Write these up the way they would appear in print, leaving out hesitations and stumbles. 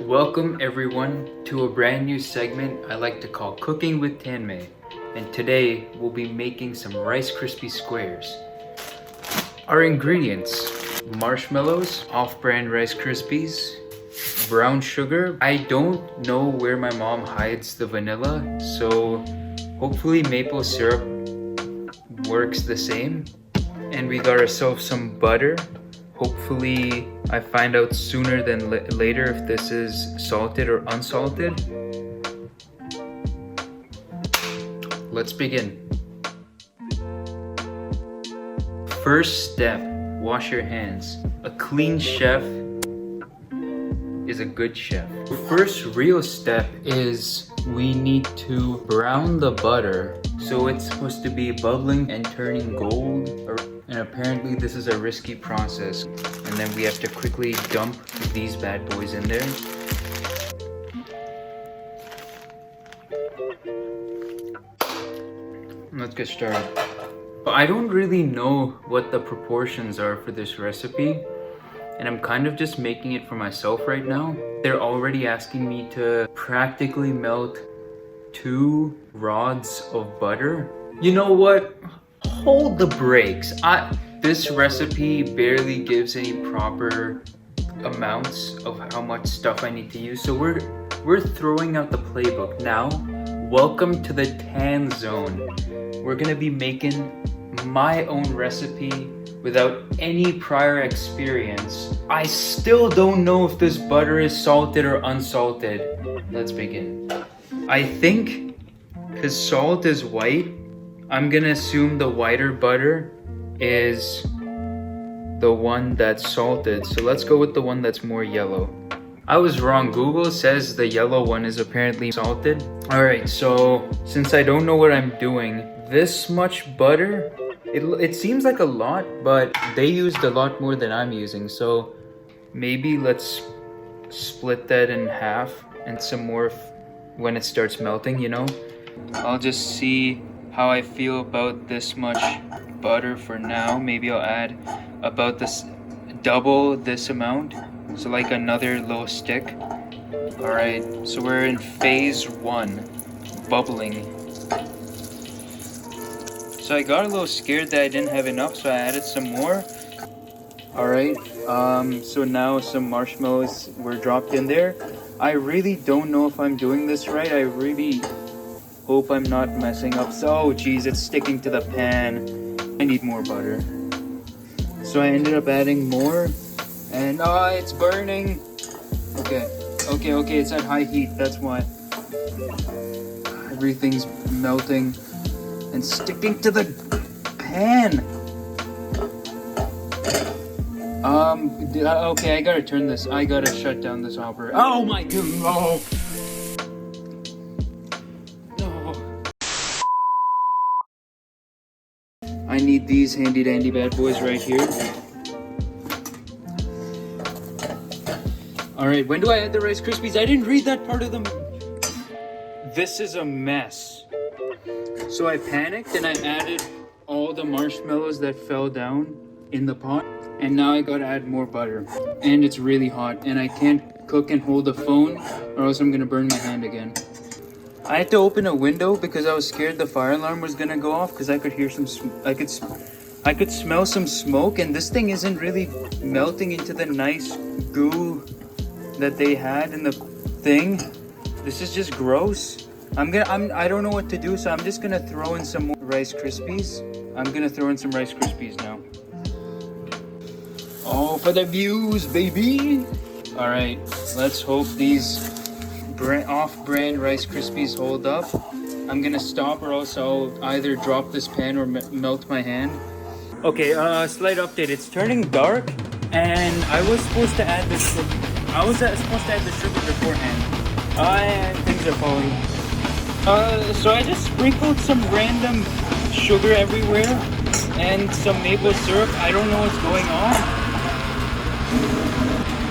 Welcome everyone to a brand new segment I like to call Cooking with Tanmay, and today we'll be making some Rice Krispie squares. Our ingredients: marshmallows, off-brand Rice Krispies, brown sugar. I don't know where my mom hides the vanilla, so hopefully maple syrup works the same. And we got ourselves some butter. Hopefully I find out sooner than later if this is salted or unsalted. Let's begin. First step, wash your hands. A clean chef is a good chef. The first real step is we need to brown the butter. So it's supposed to be bubbling and turning gold, and apparently this is a risky process. And then we have to quickly dump these bad boys in there. Let's get started. I don't really know what the proportions are for this recipe, and I'm kind of just making it for myself right now. They're already asking me to practically melt 2 rods of butter. You know what? Hold the brakes. This recipe barely gives any proper amounts of how much stuff I need to use, so we're throwing out the playbook now. Welcome to the tan zone. We're gonna be making my own recipe without any prior experience. I still don't know if this butter is salted or unsalted. Let's begin. I think because salt is white, I'm gonna assume the whiter butter is the one that's salted. So let's go with the one that's more yellow. I was wrong. Google says the yellow one is apparently salted. Alright, so since I don't know what I'm doing, this much butter, it seems like a lot, but they used a lot more than I'm using. So maybe let's split that in half and some more when it starts melting, you know? I'll just see how I feel about this much butter for now. Maybe I'll add about double this amount, so like another little stick. All right, so we're in phase 1, bubbling. So I got a little scared that I didn't have enough, so I added some more. All right, so now some marshmallows were dropped in there. I really don't know if I'm doing this right. I really hope I'm not messing up. Oh geez, it's sticking to the pan. I need more butter. So I ended up adding more, and it's burning. Okay, it's at high heat, that's why. Everything's melting and sticking to the pan. Okay, I gotta turn this. I gotta shut down this operator. Oh my god, no. I need these handy dandy bad boys right here. Alright, when do I add the Rice Krispies? I didn't read that part of them. This is a mess. So I panicked and I added all the marshmallows that fell down in the pot. And now I gotta add more butter. And it's really hot, and I can't cook and hold the phone or else I'm gonna burn my hand again. I had to open a window because I was scared the fire alarm was gonna go off because I could hear I could smell some smoke, and this thing isn't really melting into the nice goo that they had in the thing. This is just gross. I don't know what to do, so I'm just gonna throw in some more Rice Krispies. I'm gonna throw in some Rice Krispies now. Oh, for the views, baby! Alright, let's hope these off-brand Rice Krispies hold up. I'm gonna stop or else I'll either drop this pan or melt my hand. Okay, slight update. It's turning dark, and I was supposed to add this. I was supposed to add the sugar beforehand. And things are falling. So I just sprinkled some random sugar everywhere and some maple syrup. I don't know what's going on.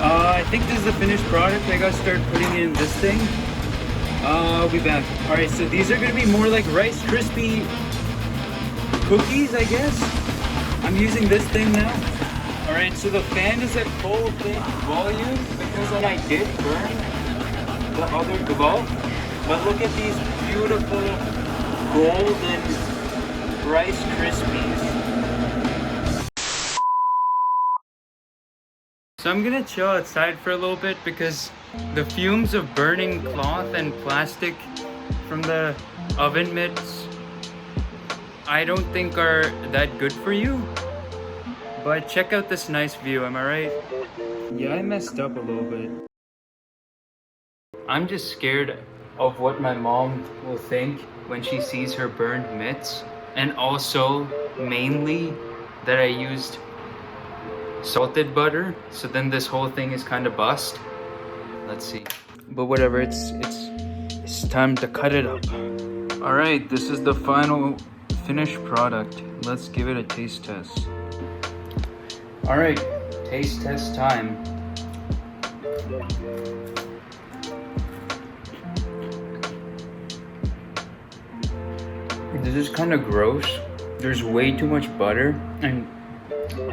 I think this is the finished product. I gotta start putting in this thing. I'll be back. Alright, so these are gonna be more like Rice Krispie cookies, I guess. I'm using this thing now. Alright, so the fan is at full volume because I did burn the other glove. But look at these beautiful golden Rice Krispies. So I'm gonna chill outside for a little bit because the fumes of burning cloth and plastic from the oven mitts I don't think are that good for you. But check out this nice view, am I right? Yeah, I messed up a little bit. I'm just scared of what my mom will think when she sees her burned mitts. And also, mainly, that I used salted butter. So then this whole thing is kind of bust. Let's see. But whatever, it's time to cut it up. All right, this is the final finished product. Let's give it a taste test. All right, taste test time. This is kind of gross. There's way too much butter and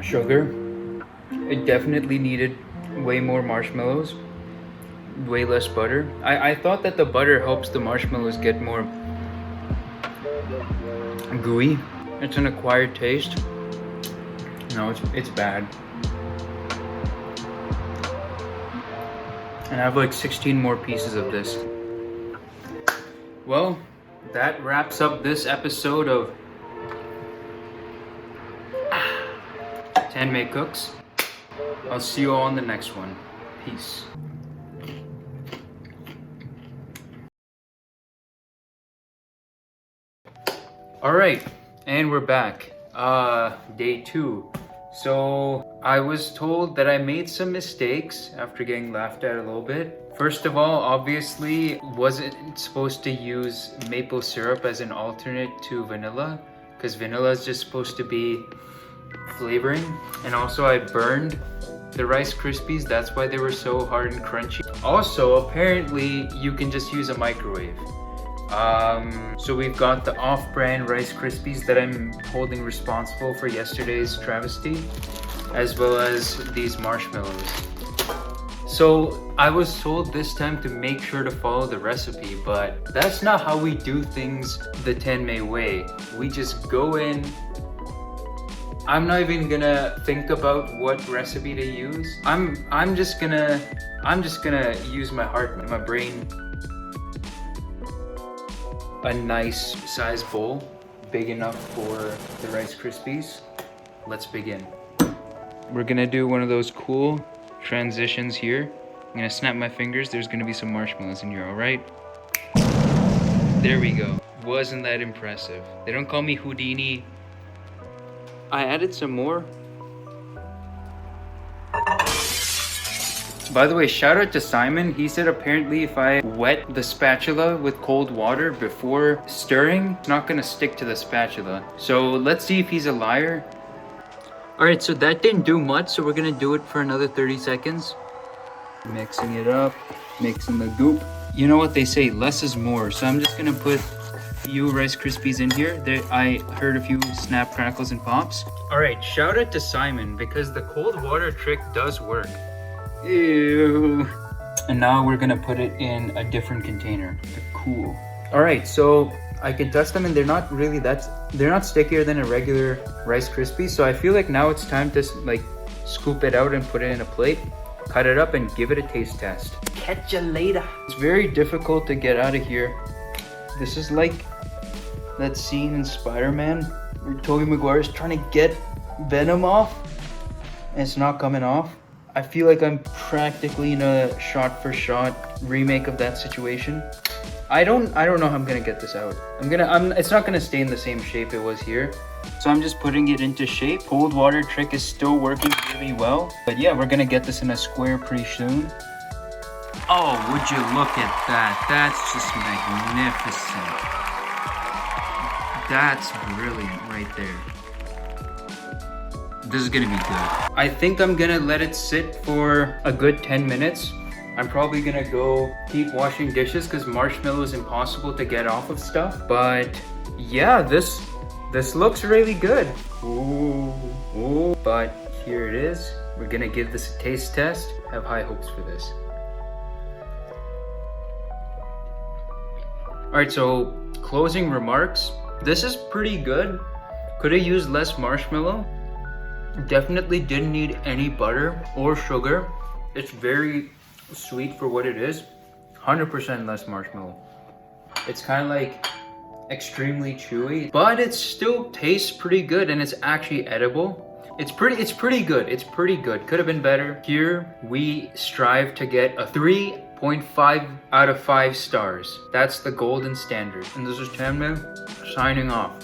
sugar. It definitely needed way more marshmallows, way less butter. I thought that the butter helps the marshmallows get more gooey. It's an acquired taste. No, it's bad. And I have like 16 more pieces of this. Well, that wraps up this episode of Tanmay Cooks. I'll see you all on the next one. Peace. Alright, and we're back. Day 2. So, I was told that I made some mistakes after getting laughed at a little bit. First of all, obviously, wasn't supposed to use maple syrup as an alternate to vanilla, because vanilla is just supposed to be flavoring. And also, I burned the Rice Krispies, that's why they were so hard and crunchy. Also, apparently, you can just use a microwave. So we've got the off-brand Rice Krispies that I'm holding responsible for yesterday's travesty, as well as these marshmallows. So I was told this time to make sure to follow the recipe, but that's not how we do things the Tanmay way. We just go in. I'm not even gonna think about what recipe to use. I'm just gonna use my heart and my brain. A nice size bowl, big enough for the Rice Krispies. Let's begin. We're gonna do one of those cool transitions here. I'm gonna snap my fingers. There's gonna be some marshmallows in here, all right? There we go. Wasn't that impressive? They don't call me Houdini. I added some more. By the way, shout out to Simon. He said apparently if I wet the spatula with cold water before stirring, it's not gonna stick to the spatula. So let's see if he's a liar. All right, so that didn't do much, so we're gonna do it for another 30 seconds. Mixing it up, mixing the goop. You know what they say, less is more. So I'm just gonna put a few Rice Krispies in here. I heard a few snap, crackles, and pops. All right, shout out to Simon because the cold water trick does work. Ew. And now we're gonna put it in a different container. Cool. All right, so I can test them and they're not stickier than a regular Rice Krispie. So I feel like now it's time to like scoop it out and put it in a plate, cut it up and give it a taste test. Catch you later. It's very difficult to get out of here. This is like that scene in Spider-Man where Tobey Maguire is trying to get Venom off and it's not coming off. I feel like I'm practically in a shot-for-shot remake of that situation. I don't know how I'm gonna get this out. It's not gonna stay in the same shape it was here. So I'm just putting it into shape. Cold water trick is still working really well. But yeah, we're gonna get this in a square pretty soon. Oh, would you look at that? That's just magnificent. That's brilliant right there. This is gonna be good. I think I'm gonna let it sit for a good 10 minutes. I'm probably gonna go keep washing dishes because marshmallow is impossible to get off of stuff. But yeah, this looks really good. Ooh. But here it is. We're gonna give this a taste test. Have high hopes for this. Alright, so closing remarks. This is pretty good. Could have used less marshmallow. Definitely didn't need any butter or sugar. It's very sweet for what it is. 100% less marshmallow. It's kind of like extremely chewy, but it still tastes pretty good and it's actually edible. It's pretty good. It's pretty good. Could have been better. Here we strive to get a 3.5 out of 5 stars. That's the golden standard. And this is Tamna signing off.